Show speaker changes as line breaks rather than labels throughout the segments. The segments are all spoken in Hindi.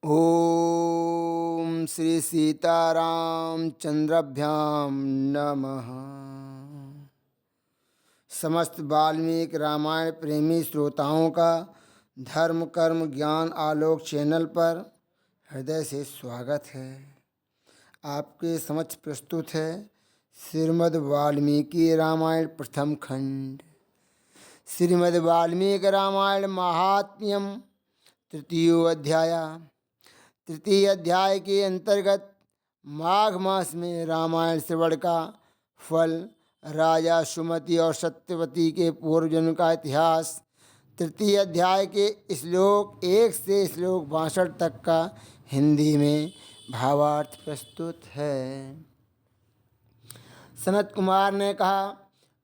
ओम श्री सीतारामचंद्राभ्याम नमः। समस्त वाल्मीकि रामायण प्रेमी श्रोताओं का धर्म कर्म ज्ञान आलोक चैनल पर हृदय से स्वागत है। आपके समक्ष प्रस्तुत है श्रीमद् वाल्मीकि रामायण प्रथम खंड। श्रीमद् वाल्मीकि रामायण महात्म्यम तृतीयो अध्याय। तृतीय अध्याय के अंतर्गत माघ मास में रामायण श्रवण का फल, राजा सुमति और सत्यवती के पूर्वजन्म का इतिहास। तृतीय अध्याय के श्लोक 1 से श्लोक 62 तक का हिंदी में भावार्थ प्रस्तुत है। सनत कुमार ने कहा,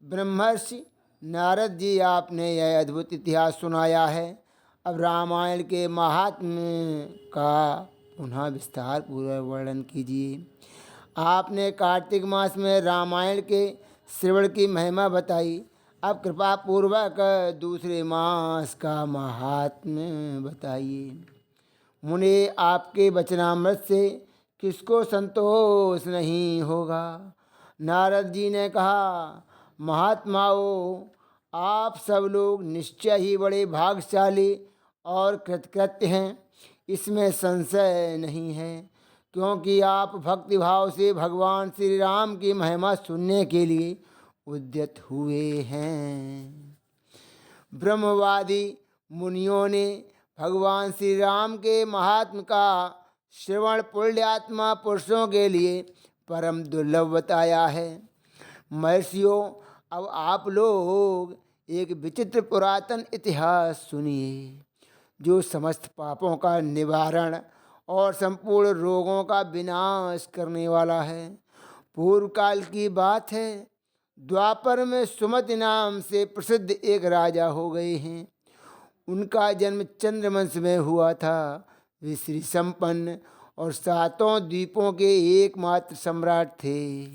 ब्रह्मर्षि नारद जी, आपने यह अद्भुत इतिहास सुनाया है। अब रामायण के महात्म्य का पुनः विस्तार पूर्वक वर्णन कीजिए। आपने कार्तिक मास में रामायण के श्रवण की महिमा बताई। अब कृपा पूर्वक दूसरे मास का महात्म्य बताइए। मुने, आपके वचनामृत से किसको संतोष नहीं होगा। नारद जी ने कहा, महात्माओं, आप सब लोग निश्चय ही बड़े भाग्यशाली और कृतकृत्य हैं, इसमें संशय नहीं है, क्योंकि आप भक्तिभाव से भगवान श्री राम की महिमा सुनने के लिए उद्यत हुए हैं। ब्रह्मवादी मुनियों ने भगवान श्री राम के महात्म का श्रवण पुण्यात्मा पुरुषों के लिए परम दुर्लभ बताया है। महर्षियों, अब आप लोग एक विचित्र पुरातन इतिहास सुनिए, जो समस्त पापों का निवारण और संपूर्ण रोगों का विनाश करने वाला है। पूर्व काल की बात है। द्वापर में सुमति नाम से प्रसिद्ध एक राजा हो गए हैं। उनका जन्म चंद्रवंश में हुआ था। वे श्री संपन्न और 7 द्वीपों के एकमात्र सम्राट थे।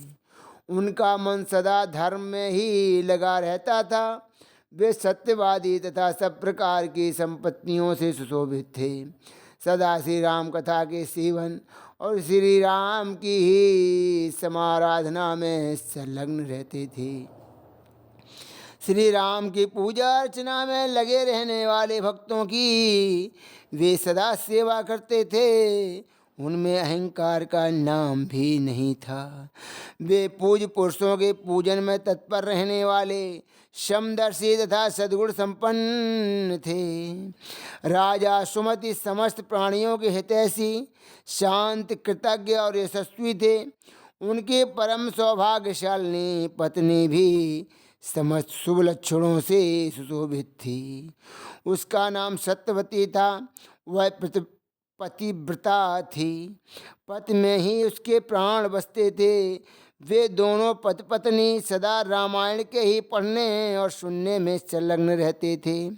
उनका मन सदा धर्म में ही लगा रहता था। वे सत्यवादी तथा सब प्रकार की संपत्तियों से सुशोभित थे। सदा श्री राम कथा के सेवन और श्री राम की ही समाराधना में संलग्न रहते थे। श्री राम की पूजा अर्चना में लगे रहने वाले भक्तों की वे सदा सेवा करते थे। उनमें अहंकार का नाम भी नहीं था। वे पूज्य पुरुषों के पूजन में तत्पर रहने वाले समदर्शी तथा सद्गुण संपन्न थे। राजा सुमति समस्त प्राणियों के हितैषी, शांत, कृतज्ञ और यशस्वी थे। उनके परम सौभाग्यशालिनी पत्नी भी समस्त शुभ लक्षणों से सुशोभित थी। उसका नाम सत्यवती था। वह पतिव्रता थी। पति में ही उसके प्राण बसते थे। वे दोनों पति पत्नी सदा रामायण के ही पढ़ने और सुनने में संलग्न रहते थे।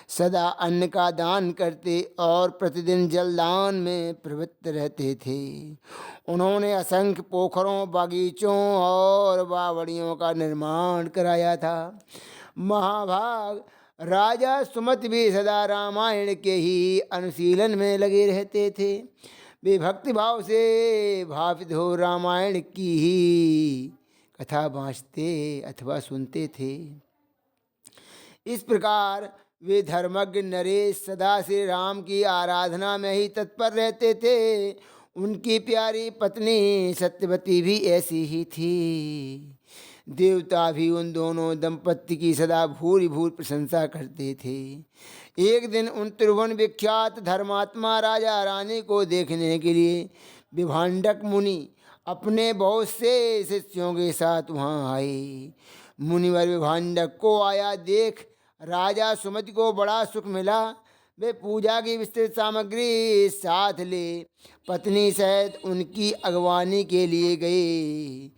सदा अन्न का दान करते और प्रतिदिन जलदान में प्रवृत्त रहते थे। उन्होंने असंख्य पोखरों, बागीचों और बावड़ियों का निर्माण कराया था। महाभाग राजा सुमति भी सदा रामायण के ही अनुशीलन में लगे रहते थे। वे भक्तिभाव से भावित हो रामायण की ही कथा बाँचते अथवा सुनते थे। इस प्रकार वे धर्मज्ञ नरेश सदा श्री राम की आराधना में ही तत्पर रहते थे। उनकी प्यारी पत्नी सत्यवती भी ऐसी ही थी। देवता भी उन दोनों दंपत्ति की सदा भूरि भूरि प्रशंसा करते थे। एक दिन उन त्रिभुवन विख्यात धर्मात्मा राजा रानी को देखने के लिए विभांडक मुनि अपने बहुत से शिष्यों के साथ वहाँ आए। मुनिवर विभांडक को आया देख राजा सुमति को बड़ा सुख मिला। वे पूजा की विस्तृत सामग्री साथ ले पत्नी सहित उनकी अगवानी के लिए गए।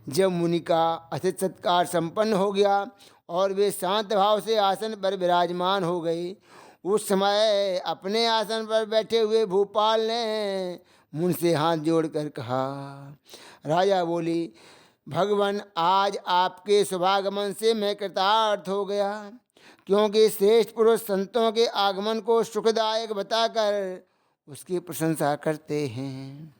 जब मुनि का अतिथि सत्कार संपन्न हो गया और वे शांत भाव से आसन पर विराजमान हो गए, उस समय अपने आसन पर बैठे हुए भूपाल ने मुनि से हाथ जोड़कर कहा। राजा बोली, भगवान, आज आपके शुभागमन से मैं कृतार्थ हो गया, क्योंकि श्रेष्ठ पुरुष संतों के आगमन को सुखदायक बताकर उसकी प्रशंसा करते हैं।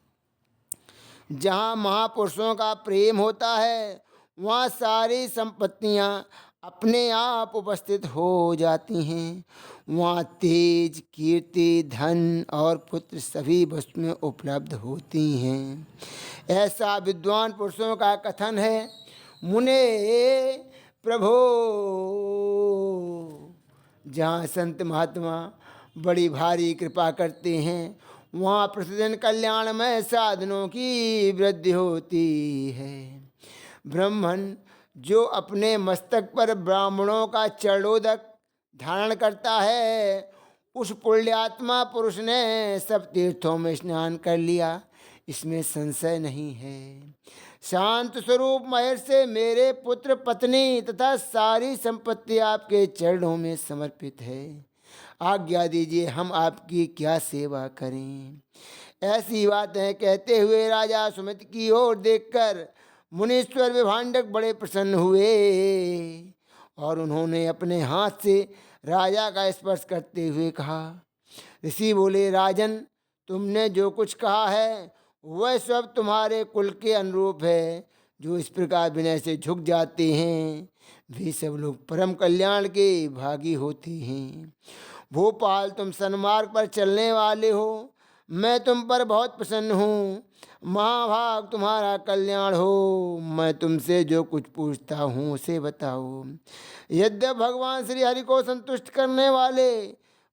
जहाँ महापुरुषों का प्रेम होता है वहाँ सारी संपत्तियाँ अपने आप उपस्थित हो जाती हैं। वहाँ तेज, कीर्ति, धन और पुत्र सभी वस्तुएं उपलब्ध होती हैं। ऐसा विद्वान पुरुषों का कथन है। मुने प्रभो, जहाँ संत महात्मा बड़ी भारी कृपा करते हैं वहाँ प्रतिदिन कल्याणमय साधनों की वृद्धि होती है। ब्राह्मण जो अपने मस्तक पर ब्राह्मणों का चरणोदक धारण करता है, उस पुण्यात्मा पुरुष ने सब तीर्थों में स्नान कर लिया, इसमें संशय नहीं है। शांत स्वरूप महर्षि, मेरे पुत्र पत्नी तथा सारी संपत्ति आपके चरणों में समर्पित है। आज्ञा दीजिए हम आपकी क्या सेवा करें। ऐसी बातें कहते हुए राजा सुमित की ओर देखकर मुनीश्वर विभांडक बड़े प्रसन्न हुए और उन्होंने अपने हाथ से राजा का स्पर्श करते हुए कहा। ऋषि बोले, राजन, तुमने जो कुछ कहा है वह सब तुम्हारे कुल के अनुरूप है। जो इस प्रकार विनय से झुक जाते हैं वे सब लोग परम कल्याण के भागी होते हैं। भोपाल, तुम सन्मार्ग पर चलने वाले हो, मैं तुम पर बहुत प्रसन्न हूँ। महाभाग, तुम्हारा कल्याण हो। मैं तुमसे जो कुछ पूछता हूँ उसे बताओ। यद्यप भगवान श्री हरि को संतुष्ट करने वाले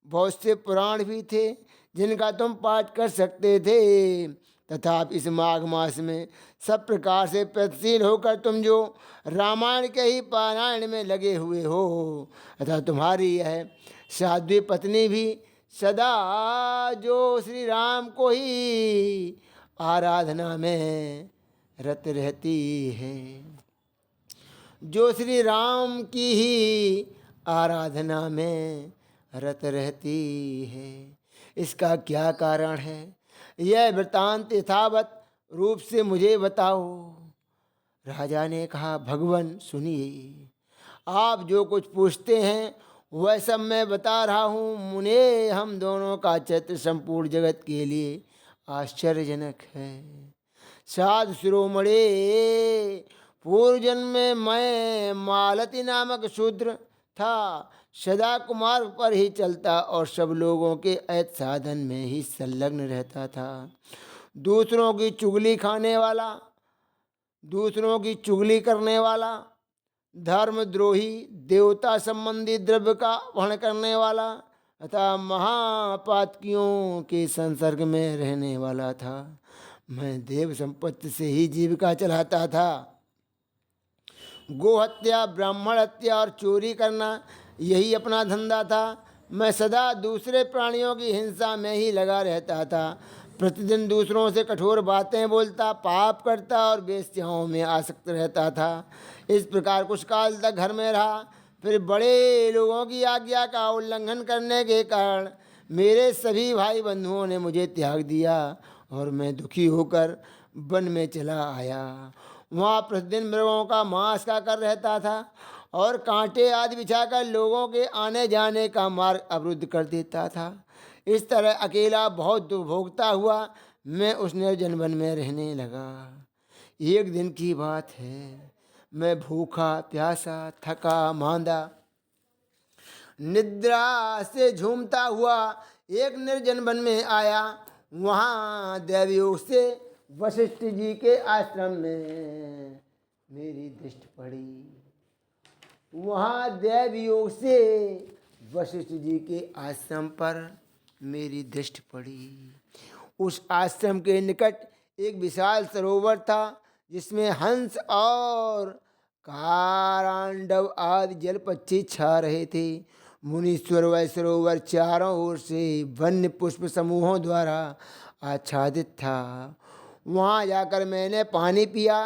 बहुत से पुराण भी थे जिनका तुम पाठ कर सकते थे, तथापि इस माघ मास में सब प्रकार से प्रगतिशील होकर तुम जो रामायण के ही पारायण में लगे हुए हो, अतः तुम्हारी यह साध्वी पत्नी भी सदा जो श्री राम को ही आराधना में रत रहती है, जो श्री राम की ही आराधना में रत रहती है। इसका क्या कारण है? यह वृत्तांत यथावत रूप से मुझे बताओ। राजा ने कहा, भगवान सुनिए, आप जो कुछ पूछते हैं वह सब मैं बता रहा हूँ। मुने, हम दोनों का चरित्र संपूर्ण जगत के लिए आश्चर्यजनक है। साधु शिरोमणे, पूर्व जन्म में मैं मालती नामक शूद्र था, सदा कुमार्ग पर ही चलता और सब लोगों के ऐत साधन में ही संलग्न रहता था। दूसरों की चुगली खाने वाला, दूसरों की चुगली करने वाला, धर्मद्रोही, देवता संबंधी द्रव्य का वहन करने वाला तथा महापातकियों के संसर्ग में रहने वाला था। मैं देव संपत्ति से ही जीविका चलाता था। गोहत्या, ब्राह्मण हत्या और चोरी करना यही अपना धंधा था। मैं सदा दूसरे प्राणियों की हिंसा में ही लगा रहता था। प्रतिदिन दूसरों से कठोर बातें बोलता, पाप करता और वेश्याओं में आसक्त रहता था। इस प्रकार कुछ काल तक घर में रहा। फिर बड़े लोगों की आज्ञा का उल्लंघन करने के कारण मेरे सभी भाई बंधुओं ने मुझे त्याग दिया और मैं दुखी होकर वन में चला आया। वहाँ प्रतिदिन मृगों का मांस खाकर रहता था और कांटे आदि बिछाकर लोगों के आने जाने का मार्ग अवरुद्ध कर देता था। इस तरह अकेला बहुत दुख भोगता हुआ मैं उस निर्जन वन में रहने लगा। एक दिन की बात है, मैं भूखा प्यासा थका मांदा निद्रा से झूमता हुआ एक निर्जन वन में आया। वहाँ देवयोग से वशिष्ठ जी के आश्रम में मेरी दृष्टि पड़ी। वहाँ देवयोग से वशिष्ठ जी के आश्रम पर मेरी दृष्टि पड़ी। उस आश्रम के निकट एक विशाल सरोवर था जिसमें हंस और कारांडव आदि जल पक्षी छा रहे थे। मुनीश्वर वह सरोवर चारों ओर से वन्य पुष्प समूहों द्वारा आच्छादित था। वहाँ जाकर मैंने पानी पिया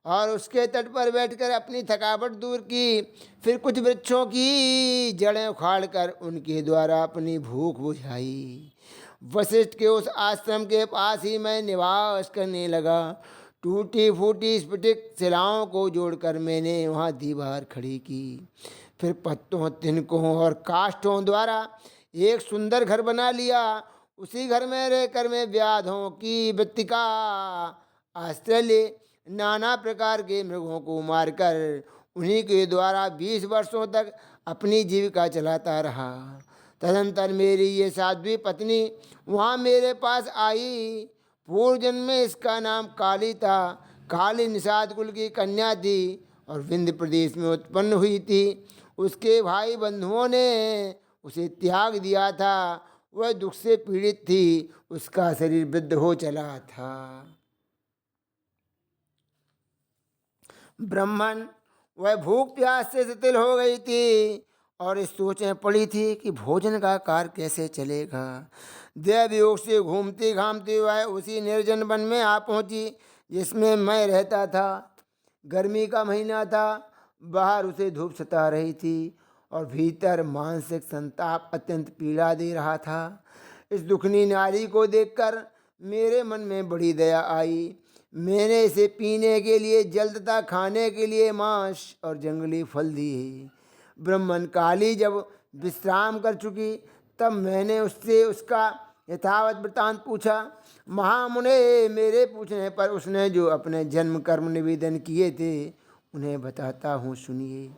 और उसके तट पर बैठकर अपनी थकावट दूर की। फिर कुछ वृक्षों की जड़ें उखाड़कर उनके द्वारा अपनी भूख बुझाई। वशिष्ठ के उस आश्रम के पास ही मैं निवास करने लगा। टूटी फूटी स्फटिक शिलाओं को जोड़कर मैंने वहाँ दीवार खड़ी की। फिर पत्तों, तिनकों और काष्ठों द्वारा एक सुंदर घर बना लिया। उसी घर में रहकर मैं व्याधों की वृत्ति का आश्रय ले नाना प्रकार के मृगों को मारकर उन्हीं के द्वारा 20 वर्षों तक अपनी जीविका चलाता रहा। तदंतर मेरी ये साध्वी पत्नी वहाँ मेरे पास आई। पूर्व जन्म में इसका नाम काली था। काली निषाद कुल की कन्या थी और विंध्य प्रदेश में उत्पन्न हुई थी। उसके भाई बंधुओं ने उसे त्याग दिया था। वह दुख से पीड़ित थी। उसका शरीर वृद्ध हो चला था। ब्राह्मण वह भूख प्यास से शिथिल हो गई थी और इस सोच में पड़ी थी कि भोजन का कार्य कैसे चलेगा। देव योग से घूमती घामती वह उसी निर्जन वन में आ पहुंची जिसमें मैं रहता था। गर्मी का महीना था। बाहर उसे धूप सता रही थी और भीतर मानसिक संताप अत्यंत पीड़ा दे रहा था। इस दुखनी नारी को देखकर मेरे मन में बड़ी दया आई। मैंने इसे पीने के लिए जल तथा खाने के लिए मांस और जंगली फल दिए। ब्राह्मण काली जब विश्राम कर चुकी तब मैंने उससे उसका यथावत वृत्तांत पूछा। महामुने मेरे पूछने पर उसने जो अपने जन्म कर्म निवेदन किए थे उन्हें बताता हूँ, सुनिए।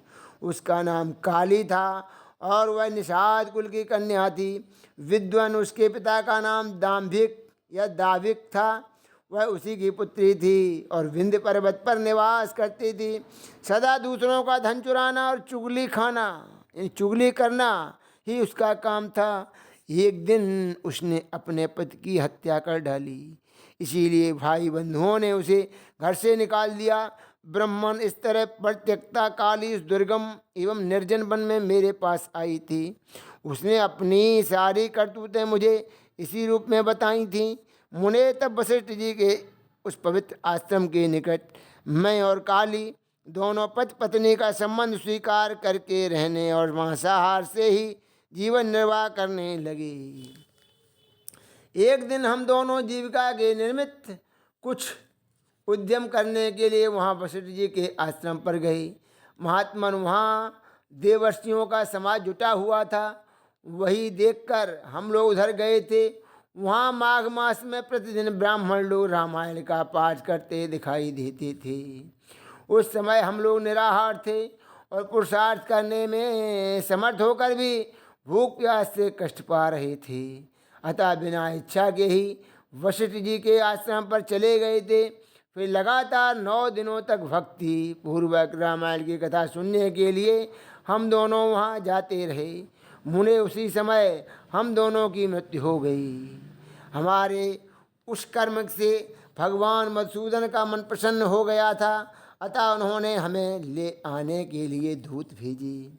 उसका नाम काली था और वह निषाद कुल की कन्या थी। विद्वान उसके पिता का नाम दाम्भिक या दाविक था। वह उसी की पुत्री थी और विंध्य पर्वत पर निवास करती थी। सदा दूसरों का धन चुराना और चुगली खाना, चुगली करना ही उसका काम था। एक दिन उसने अपने पति की हत्या कर डाली। इसीलिए भाई बंधुओं ने उसे घर से निकाल दिया। ब्राह्मण इस तरह परित्यक्ता काली उस दुर्गम एवं निर्जन वन में मेरे पास आई थी। उसने अपनी सारी करतूतें मुझे इसी रूप में बताई थीं। मुने तब वशिष्ठ जी के उस पवित्र आश्रम के निकट मैं और काली दोनों पति पत्नी का संबंध स्वीकार करके रहने और मांसाहार से ही जीवन निर्वाह करने लगे। एक दिन हम दोनों जीविका के निमित्त कुछ उद्यम करने के लिए वहाँ वशिष्ठ जी के आश्रम पर गए। महात्मन वहाँ देवर्षियों का समाज जुटा हुआ था। वही देखकर हम लोग उधर गए थे। वहाँ माघ मास में प्रतिदिन ब्राह्मण लोग रामायण का पाठ करते दिखाई देते थे। उस समय हम लोग निराहार थे और पुरुषार्थ करने में समर्थ होकर भी भूख प्यास से कष्ट पा रहे थे। अतः बिना इच्छा के ही वशिष्ठ जी के आश्रम पर चले गए थे। फिर लगातार 9 दिनों तक भक्ति पूर्वक रामायण की कथा सुनने के लिए हम दोनों वहाँ जाते रहे। मुने उसी समय हम दोनों की मृत्यु हो गई। हमारे उस कर्म से भगवान मधुसूदन का मन प्रसन्न हो गया था। अतः उन्होंने हमें ले आने के लिए दूत भेजे।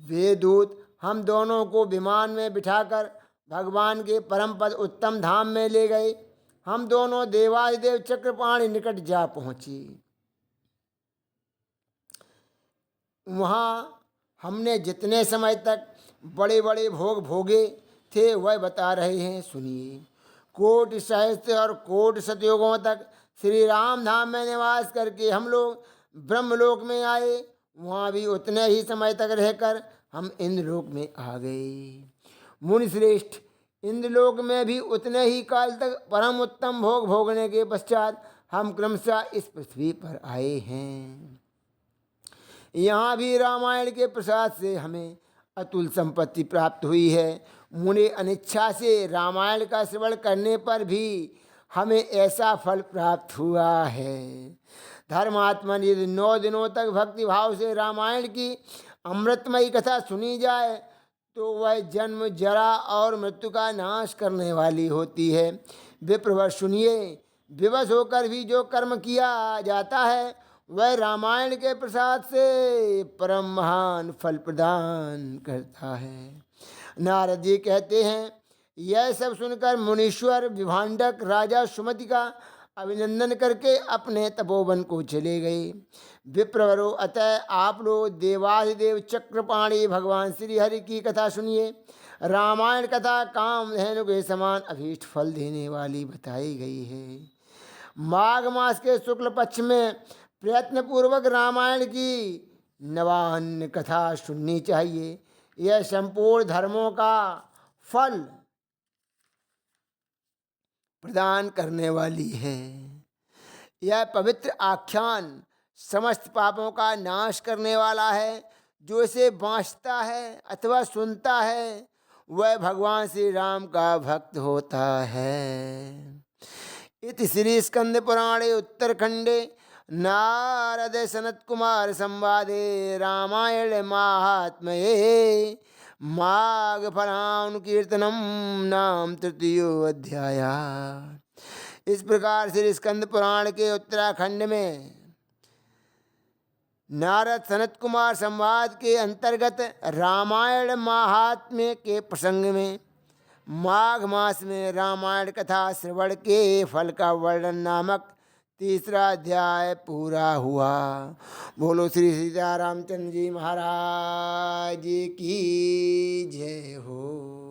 वे दूत हम दोनों को विमान में बिठाकर भगवान के परम पद उत्तम धाम में ले गए। हम दोनों देवादिदेव चक्रपाणि निकट जा पहुँचे। वहाँ हमने जितने समय तक बड़े बड़े भोग भोगे थे वह बता रहे हैं, सुनिए। कोटि सहस्त्र और कोटि सतयुगों तक श्री राम धाम में निवास करके हम लोग ब्रह्मलोक में आए। वहाँ भी उतने ही समय तक रहकर हम इंद्रलोक में आ गए। मुनिश्रेष्ठ, इंद्रलोक में भी उतने ही काल तक परम उत्तम भोग भोगने के पश्चात हम क्रमशः इस पृथ्वी पर आए हैं। यहाँ भी रामायण के प्रसाद से हमें अतुल संपत्ति प्राप्त हुई है। मुने अनिच्छा से रामायण का श्रवण करने पर भी हमें ऐसा फल प्राप्त हुआ है। धर्मात्मा यदि 9 दिनों तक भक्ति भाव से रामायण की अमृतमयी कथा सुनी जाए तो वह जन्म जरा और मृत्यु का नाश करने वाली होती है। विप्रवर सुनिए, विवश होकर भी जो कर्म किया जाता है वह रामायण के प्रसाद से परम महान फल प्रदान करता है। नारद जी कहते हैं, यह सब सुनकर मुनीश्वर विभांडक राजा सुमति का अभिनंदन करके अपने तपोवन को चले गए। विप्रवरो, अतः आप लोग देवाधिदेव चक्रपाणि भगवान श्री हरि की कथा सुनिए। रामायण कथा कामधेनु के समान अभीष्ट फल देने वाली बताई गई है। माघ मास के शुक्ल पक्ष में प्रयत्नपूर्वक रामायण की नवान्न कथा सुननी चाहिए। यह संपूर्ण धर्मों का फल प्रदान करने वाली है। यह पवित्र आख्यान समस्त पापों का नाश करने वाला है। जो इसे बाँचता है अथवा सुनता है वह भगवान श्री राम का भक्त होता है। इति श्री स्कंद पुराणे उत्तरखंडे नारद सनत कुमार संवादे रामायण महात्म्ये माघ फलानुकीर्तनम नाम तृतीयो अध्याय। इस प्रकार श्री स्कंद पुराण के उत्तराखंड में नारद सनत कुमार संवाद के अंतर्गत रामायण महात्म्य के प्रसंग में माघ मास में रामायण कथा श्रवण के फल का वर्णन नामक तीसरा अध्याय पूरा हुआ। बोलो श्री सीता रामचंद्र जी महाराज की जय हो।